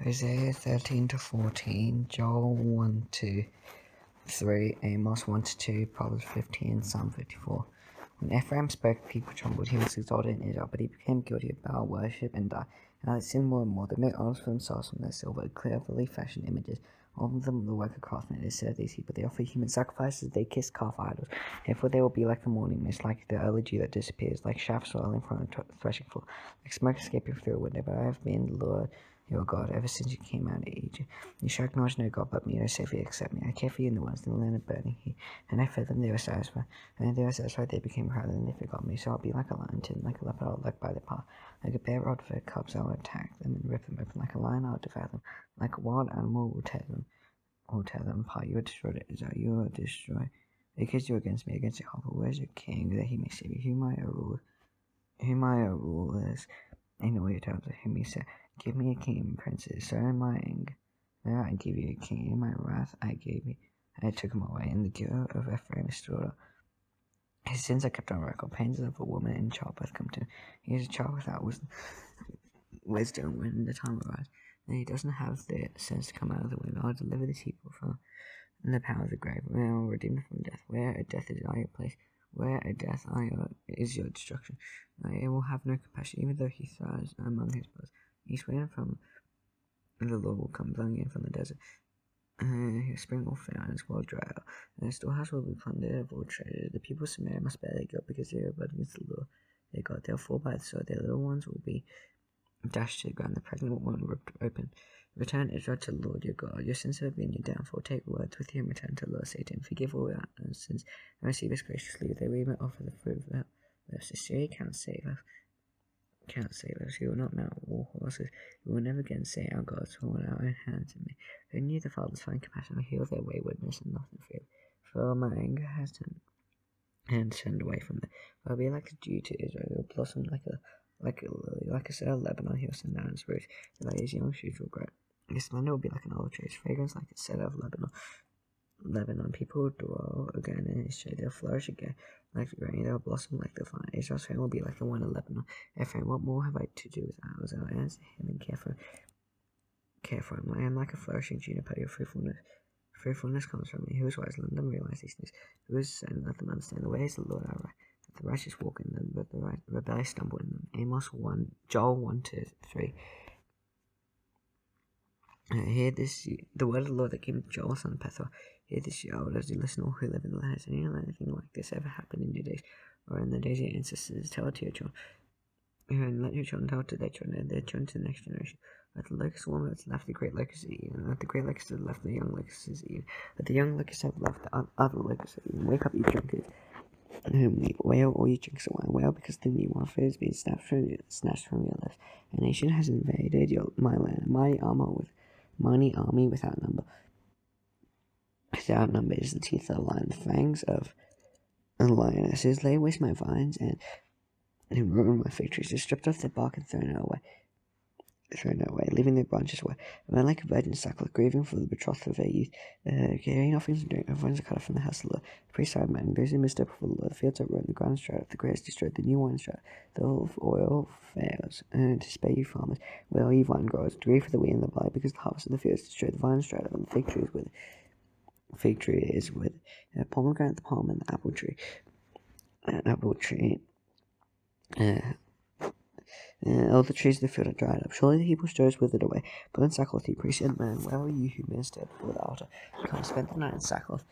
Hosea 13-14, Joel 1-3, Amos 1-2, Proverbs 15, Psalm 54. When Ephraim spoke, people trembled. He was exalted in Israel, but he became guilty of Baal worship and died. Now they sin more and more. They make idols for themselves from their silver, cleverly fashioned images. All of them the work of craftsmen. They serve these people. They offer human sacrifices. They kiss calf idols. Therefore they will be like the morning mist, like the early dew that disappears, like chaff swirling from a threshing floor, like smoke escaping through a window. But I have been the Lord your God ever since you came out of Egypt. You shall acknowledge no God but me, no Savior except me. I care for you in the wilderness, in the land of burning heat. And I fed them, they were satisfied. And they were satisfied, they became proud, and they forgot me. So I'll be like a lion, turned like a leopard, I'll lurk by the path. Like a bear rod for cubs, I'll attack them and rip them open. Like a lion, I'll devour them. Like a wild animal, will tear them apart. You are destroyed, Israel, you are destroyed. Because you are against me, against Jehovah. Where's your king, that he may save you? Whom I rulers in all your towns of whom he said, give me a king and princes. So in my anger I give you a king, in my wrath I took him away, and the guilt of Ephraim is stored up. His sins are kept on record. Pains of a woman in childbirth come to him. He is a child without wisdom when the time arrives, and he doesn't have the sense to come out of the womb. I'll deliver these people from the power of the grave, and I will redeem them from death. Where a death is your place, where a death is your destruction. I will have no compassion, even though he thrives among his brothers. East wind from the Lord will come blowing in from the desert. His spring will fail and his well dry out, and his storehouse will be plundered of all treasure. The people of Samaria must bear their guilt because they rebelled against the Lord their God. They'll fall by the sword, their little ones will be dashed to the ground, the pregnant one ripped open. Return, Israel, to the Lord your God. Your sins have been your downfall. Take words with you and return to the Lord. Say to him, forgive all our sins and receive us graciously, that we may offer the fruit of our lips. Syria cannot save us. He will not mount war horses. He will never again say, our gods hold our own hands in me. Who knew the fathers find compassion will heal their waywardness and nothing fear. For my anger has turned away from them. I'll be like a dew to Israel. It will blossom like a lily, like a cedar of Lebanon. He will send down his roots, and his young shoots will grow. His splendor will be like an olive tree, his fragrance like a cedar of Lebanon. People will dwell again in his shade. They'll flourish again like the grain. They'll blossom like the vine. Israel's fame will be like the one of Lebanon. Ephraim, what more have I to do with ours? I'll answer him and care for him. I am like a flourishing juniper. Your fruitfulness comes from me. Who is wise? Let them realize these things. Who is sane? Let them understand the ways of the Lord are right. Let the righteous walk in them, but the rebellious stumble in them. Joel 1-3. Hear this, the word of the Lord that came to Joel, son of Pethuel. Hear this, you elders, you listen, all who live in the land. Has anything like this ever happened in your days, or in the days of your ancestors? Tell it to your children, and let your children tell it to their children, and their children to the next generation. Let the locust woman that's left the great locust eat, and let the great locust have left the young locusts eat. Let the young locusts have left the other locusts eat. Wake up, you drunkards, and wail, all you drinks of wine. Wail because the new warfare has been snatched from your lips. A nation has invaded my land, mighty army without number. Without number is the teeth of a lion, the fangs of lionesses. Lay waste my vines and ruin my fig trees. They stripped off their bark and thrown it away, leaving their branches away. A man like a virgin sackcloth, grieving for the betrothed of their youth, carrying offerings and drink. Offerings are cut off from the house of the Lord. The priests are mad, those who misstep before the Lord. The fields are ruined, the ground is dried up, the grass is destroyed, the new wine is dried, the oil fails. To spare you farmers, well, you vine growers, grieve for the wheat and the barley, because the harvest of the field is destroyed, the vine is dried up, and the fig tree is withered. Pomegranate, the palm, and the apple tree. All the trees of the field are dried up. Surely the heap of straw is withered away. Put in sackcloth, you priest and man. Where are you who minister before the altar? Come, spend the night in sackcloth,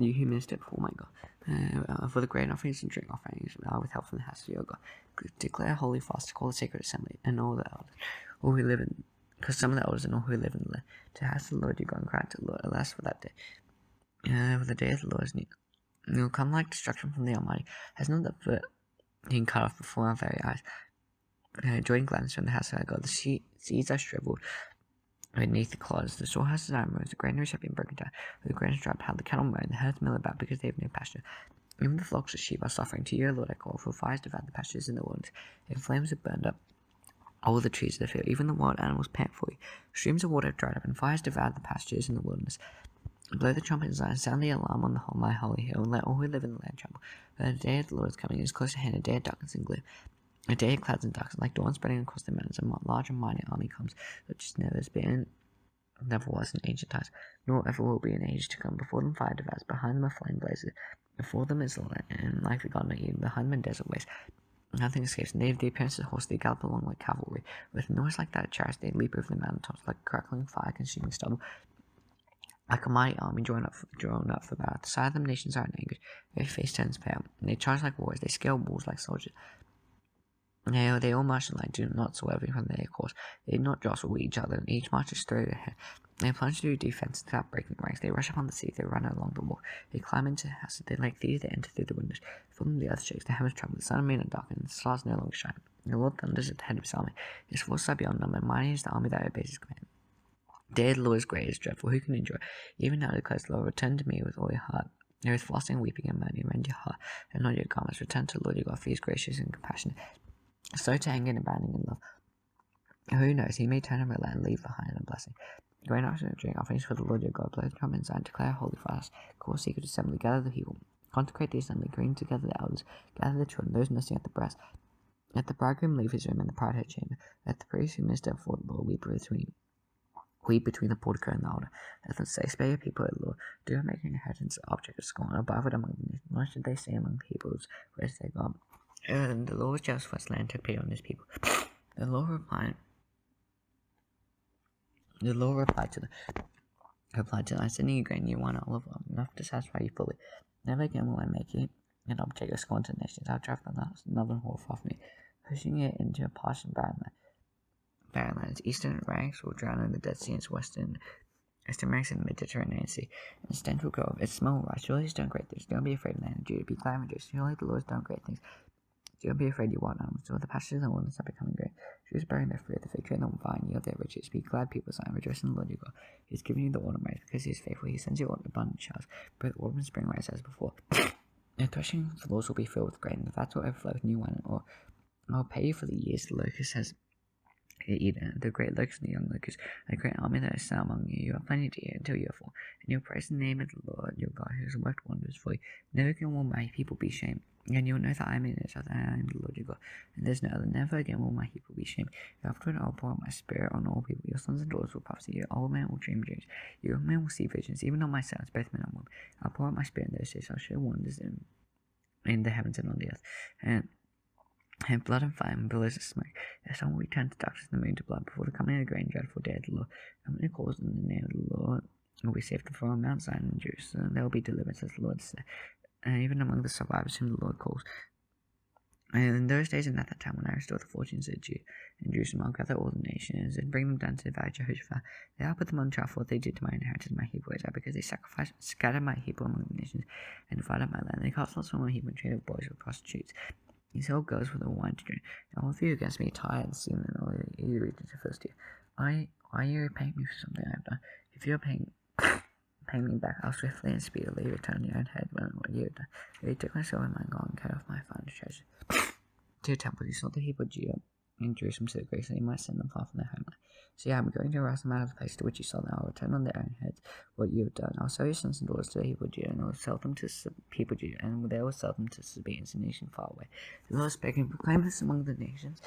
you who minister before my God. For the grain offerings and drink offerings, with help from the house of your God. Declare holy fast to call the sacred assembly, and all the elders, all who live in, because some of the elders and all who live in the land, to house of the Lord your God, and cry to the Lord. Alas for that day. For the day of the Lord is near. It will come like destruction from the Almighty. Has not the foot been cut off before our very eyes? Joy and gladness from the house of our God. The seeds are shriveled beneath the clods. The storehouses are removed. The granaries have been broken down. The grain is dried. How the cattle moan. The herds mill about because they have no pasture. Even the flocks of sheep are suffering. To you, Lord, I call, for fires devour the pastures in the wilderness. And flames have burned up all the trees of the field. Even the wild animals pant for you. Streams of water have dried up, and fires devoured the pastures in the wilderness. Blow the trumpet in Zion, sound the alarm on my holy hill, and let all who live in the land tremble. For the day of the Lord is coming, it is close at hand, a day of darkness and gloom, A day of clouds and darkness, like dawn spreading across the mountains, a large and mighty army comes, such as never was in ancient times, nor ever will be in age to come. Before them fire devours, behind them a flame blazes. Before them is light, and like the garden of Eden, behind them in desert waste. Nothing escapes, and they have the appearance of the horse, they gallop along like cavalry. With noise like that of chariots, they leap over the mountain tops, like crackling fire consuming stubble. Like a mighty army drawn up for battle. At the side of them nations are in anguish, every face turns pale, and they charge like warriors, they scale walls like soldiers. They all march in line, do not swerving from their course. They do not jostle each other, and each marches straight ahead. They plunge through defense without breaking ranks. They rush upon the sea, they run along the wall. They climb into houses, they like thieves, they enter through the windows. For them the earth shakes, the heavens tremble, the sun and moon are darkened, the stars no longer shine. The Lord thunders at the head of his army. His forces are beyond number, mighty is the army that obeys his command. The day of the Lord is great, is dreadful, who can endure? Even now declares the Lord, return to me with all your heart. There is fasting, weeping, and mourning, rend your heart, and not your garments. Return to the Lord your God, for he is gracious and compassionate, slow to anger and abounding in love. Who knows, he may turn and relent and leave behind a blessing. Go and after drink offerings for the Lord your God, blow the trumpet in Zion, declare a holy fast, call a secret assembly, gather the people, consecrate the assembly, bring together the elders, gather the children, those nursing at the breast. Let the bridegroom leave his room in the private chamber, let the priest who minister before the Lord weep between the portico and the altar. Let them say, spare your people, O Lord, do not make your inheritance an object of scorn, above it among the nations, nor should they say among peoples, where is their God? And the Lord was just for his land, took pity on his people. The Lord replied to them, I send you grain, you wine, olive oil, enough to satisfy you fully. Never again will I make you an object of scorn to the nations. I'll drive the northern wolf off me, pushing it into a parched and barren lands. Eastern ranks will drown in the Dead Sea, and western ranks in the Mediterranean Sea. And stench will go up. Its smell will rise. Surely he's done great things. Don't be afraid, land of Judah. Be glad and rejoice. Surely the Lord has done great things. Don't be afraid, you wild animals. For the pastures of the wilderness are becoming great. Jews bearing their fruit, the fig tree and the vine yield their riches. Be glad, people, Zion. Rejoice in the Lord your God. He has given you the autumn rains because he is faithful. He sends you abundant showers. Both autumn and spring rise as before. The threshing floors will be filled with grain. The vats will overflow with new wine, and I'll pay you for the years the locust has eaten. The great locust and the young locust, a great army that is now among you. You have plenty to eat until you are full. And you'll praise the name of the Lord your God, who has worked wonders for you. Never again will my people be shamed. And you'll know that I am in it, that I am the Lord your God, and there's no other. Never again will my people be shamed. Afterward I'll pour out my spirit on all people. Your sons and daughters will prophesy. Your old men will dream dreams. Your young men will see visions, even on my sons, both men and women. I'll pour out my spirit in those days. I'll show wonders in the heavens and on the earth. And blood and fire and billows of smoke. The sun will be turned to darkness and the moon to blood before the coming of the great and dreadful day of the Lord. And when it calls in the name of the Lord will be saved from Mount Zion and Jerusalem. They will be delivered, as the Lord said. And even among the survivors whom the Lord calls. And in those days and at that time, when I restore the fortunes of Judah and Jerusalem, I'll gather all the nations and bring them down to the valley of Jehoshaphat. They will put them on trial for what they did to my inheritance, my Hebrew Israel, because they scattered my people among the nations and divided my land. They cast lots for my Hebrew and traded boys with prostitutes. These old girls with the wine to drink. And all of you against me, tired and seen in all your regions of Philistia. Why are you repaying me for something I have done? If you are paying me back, I'll swiftly and speedily return your own head when what you have done. You took my silver and my gold and cut off my fine treasure. To your temple, you sought the people of Judah and Jerusalem to the grace that you might send them far from their homeland. So yeah, I'm going to rouse them out of the place to which you saw them. I'll return on their own heads what you have done. I'll sell your sons and daughters to the people of Judah, and I'll sell them to people of Judah, and they will sell them to Sabaeans, a nation far away. The Lord spake and proclaim this among the nations.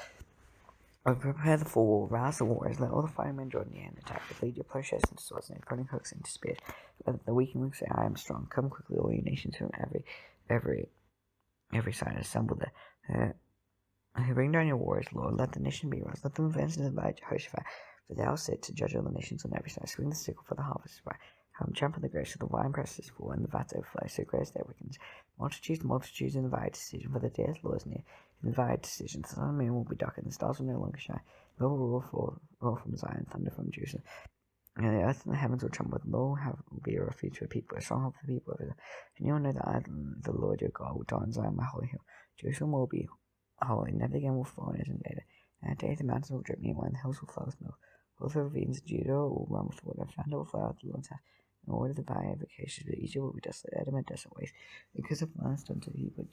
I'll prepare the full war, rouse the warriors, let all the firemen join you and attack. Lead your plowshares into swords and cutting hooks into spears. Let the weaklings say, I am strong. Come quickly, all you nations from every side, assemble there. Bring down your warriors, Lord. Let the nation be roused. Let them advance into the valley of Jehoshaphat. For thou sit to judge all the nations on every side. Swing the sickle for the harvest is right. Have them trample the grapes, for the wine press is full, and the vats overflow. So great is their wickedness. Multitudes in the valley of decision, for the day of the Lord is near. In the valley of decision, the sun and moon will be darkened, the stars will no longer shine. The Lord will roar from Zion, thunder from Jerusalem. And the earth and the heavens will tremble. The Lord will be a refuge for people, a stronghold for the people of Israel. And you will know that I, the Lord your God, will dwell in Zion, my holy hill. Jerusalem will be holy, never again will foreigners invade it. And that day the mountains will drip new wine, the hills will flow with milk. All the ravines of Judah will run with water, founder will flow out the Lord's house. And all of the valley of Acacias, but Egypt will be desolate, Edom a desolate waste, because of violence done to the people of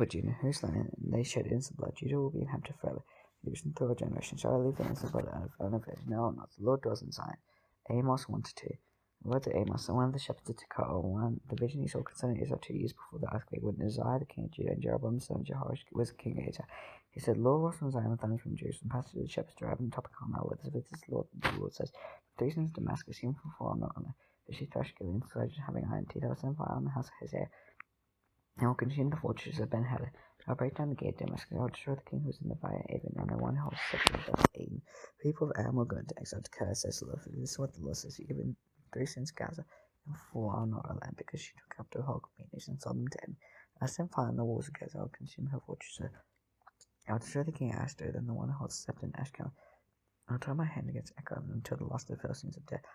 Judah, whose land they shed innocent blood. Judah will be inhabited forever. Jerusalem through a generation shall I leave the innocent blood out of no, not the Lord dwells in Zion. Amos 1-2. Words of Amos, and one of the shepherds of Tekoa, the vision he saw concerning Israel 2 years before the earthquake, when Uzziah the king of Judah and Jeroboam the son of Jehoash was king of Israel. He said, Lord was from Zion, thunders from Jerusalem, passed through the shepherds drive on the top of Carmel, with this Lord, the Lord says, 3 sons of Damascus, even from far not on the fishy thresh Gilead, sledges having iron teeth, I will send fire on the house of Hosea, and will consume the fortresses of Ben-Hadad. I'll break down the gate of Damascus, I'll destroy the king who is in the valley of Avon, and the one who holds the scepter of Aden. People of Aram will go into exile to Curse, says the Lord, for this is what the Lord says, you given 3 sons Gaza, and 4 are not a land, because she took up the whole communities and sold them to him. I sent fire on the walls of Gaza, I'll consume her fortresses. I'll destroy the king of Ashdod, and the one who holds the scepter in Ashkelon. I'll turn my hand against Ekron until the last of the Philistines of death.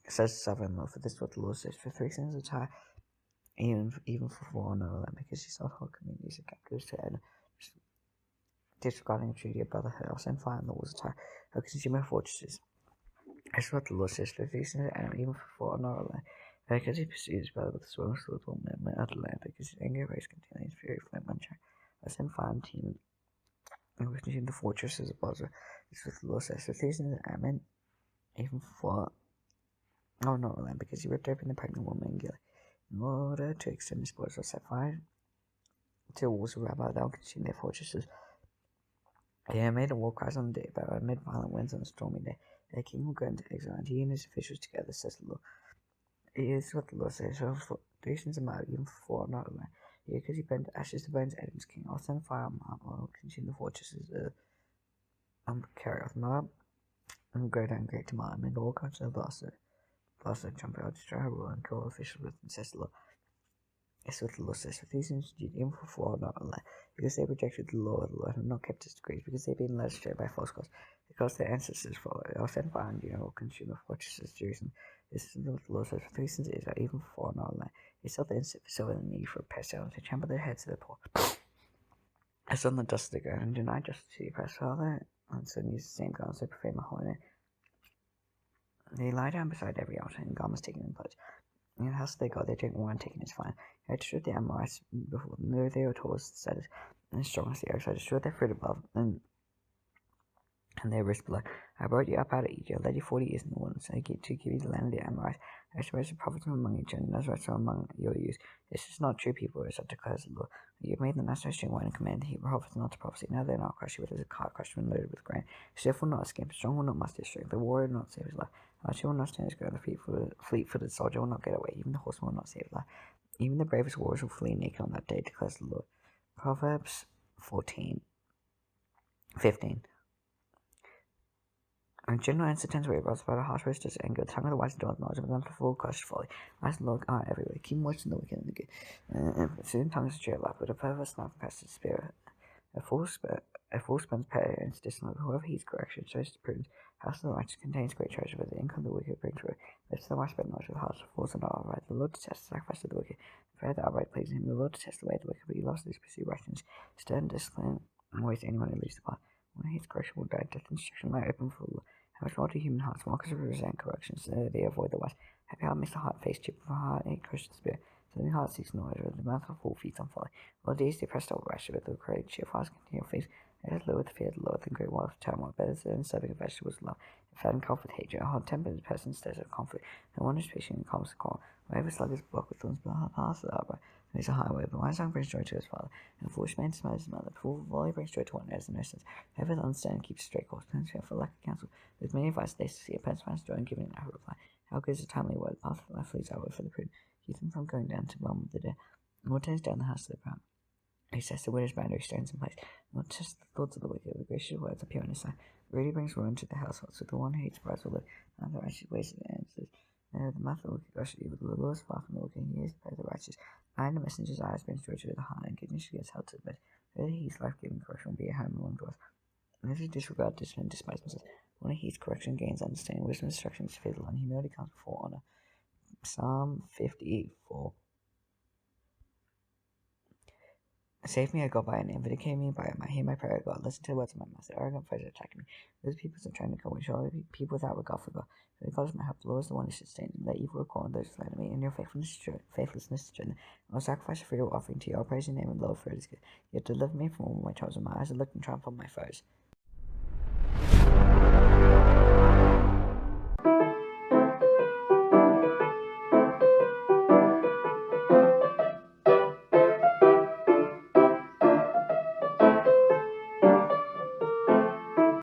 Says the sovereign Lord, for this is what the Lord says, for 3 sins of Tyre, even for 4 are not a land, because she sold whole communities of captives to Edom, disregarding a treaty of brotherhood. I'll send fire on the walls of Tyre, I'll consume her fortresses. That's what the Lord says, for 3 sins of Edom, even for 4 are not a land, because he pursued his brother with a sword, sword will my other land, because his anger raised continually, his fury flame one track. I'll send fire on Team, and will consume the fortresses of Bozrah. This is what the Lord says, for 3 sins of Ammon, even for 4 are not a land, because he ripped open the pregnant woman in Gilead. In order to extend his spoils, I'll set fire to the walls of Rabbah, thou consume their fortresses. They made a war cries on the day, but amid violent winds on a stormy day. Their king will go into exile, and he and his officials together, says the Lord. It is what the Lord says, so for 3 sins of Moab, even for 4 are not a land. Here, because he burned to ashes the bones of Edom's king, I'll send fire on Moab, I'll consume the fortresses of Kerioth. Moab, and will go down great to Moab, and all kinds of blast the trumpet, I'll destroy her rule and kill all officials with them, says the Lord. It's what the Lord says, for 3 sins of Judah, even for 4 are not a land, because they rejected the law of the Lord and have not kept his decrees, because they've been led astray by false gods, because their ancestors followed. I'll send fire on Judah, will consume the fortresses of Jerusalem. This is what the Lord says, for 3 sins of Israel, even for 4 are not a land. They sold the innocent for silver and the needy for a pestilence, they trampled their heads to the poor. I on the dust of the ground, and deny justice to the oppressed, Father, and so use the same garments they profane my holy name. They lie down beside every altar, and garments taken in pledge. In the house of their God, they drink wine taken as fine. I destroyed the Amorites before them, though they were tall as the cedars, and strong as the oaks. I destroyed their fruit above, and their wrist below. I brought you up out of Egypt, led you 40 years in the wilderness, and I to give you the land of the Amorites. I raised the prophets from among each other, and Nazarites from among your youth. This is not true people, as declares the Lord. You have made the Nazarites drink wine and commanded the Hebrew prophets not to prophesy. Now they are not crushed, but as a cart crushed and loaded with grain. Swift will not escape, strong will not muster his strength, the warrior will not save his life. The archer will not stand his ground, the fleet-footed soldier will not get away, even the horseman will not save his life. Even the bravest warriors will flee naked on that day, declares the Lord. Proverbs 14:15. And general answer tends away, but a harsh voice does anger. The tongue of the wise adorns knowledge, but the fool causes folly. Eyes and Lord are everywhere. Keep watch in the wicked and the good. Soon tongue is a tree of life, but a perverse mouth passes the spirit. A fool spends parents distant. Whoever heeds correction shows to prudence. House of the righteous contains great treasure, but the income of the wicked brings ruin. Lips of the wise spread knowledge, but hearts of fools are not upright. The Lord detests the sacrifice of the wicked. The prayer of the upright pleases him. The Lord detests the way of the wicked, but he loves those who pursue righteousness. Stern discipline always anyone who leaves the path. When he hates correction will die. Death and destruction lie open for the Lord. How much more do human hearts mockers resent correction, so they avoid the wise? Happy heart makes the heart face, cheerful heart a Christian spirit. So the heart seeks knowledge, but the mouth of a fool feeds on folly. All days they press over rash, but the courage, cheerful hearts continue face. It is low with the fear of the Lord, than great wealth of turmoil, better than serving of vegetables of love. If fat and cough with hatred, a hot-tempered person stirs up conflict. No one is patient and calms the call. Wherever slug is blocked with thorns, but the path of the upright. There is a highway, but wise son brings joy to his father, and a foolish man smiles his mother. The fool volley brings joy to one who has no sense. Whoever is understanding keeps a straight course, turns for lack of counsel. With many advice they see a parent's finds joy in giving an arrow reply. How good is a timely word? The path of life leads outward for the prudent. Keep them from going down to realm of the dead. The Lord turns down the house of the proud. He sets the widow's boundary stones in place. The Lord tests the thoughts of the wicked. The gracious words appear in his sight. Really brings ruin to the household, so the one who hates pride will live. Now the righteous ways of the answers. The mouth of the wicked gushes evil. The Lord is far from the wicked. He is the prayer of the righteous. I and the messenger's eyes brings joy to the heart, and goodness gets held to the bed. Whether he is life-giving correction will be a home among dwellers. And if you disregard discipline and despise himself, one who heeds correction gains understanding. Wisdom and instruction is faithful, and humility comes before honor. Psalm 54. Save me, O God, by your name. Vindicate me by my hear my prayer, O God. Listen to the words of my mouth. The arrogant foes are attacking me. Those peoples are trying to kill me. Shall I be people without regard for God? For God is my help. The Lord is the one who sustains me. Let evil recall on those who slander me. In your faithlessness to join them. I will sacrifice a free will offering to you. I'll praise your name and love for it is good. Yet deliver me from all my troubles, and my eyes are looking triumph on my foes.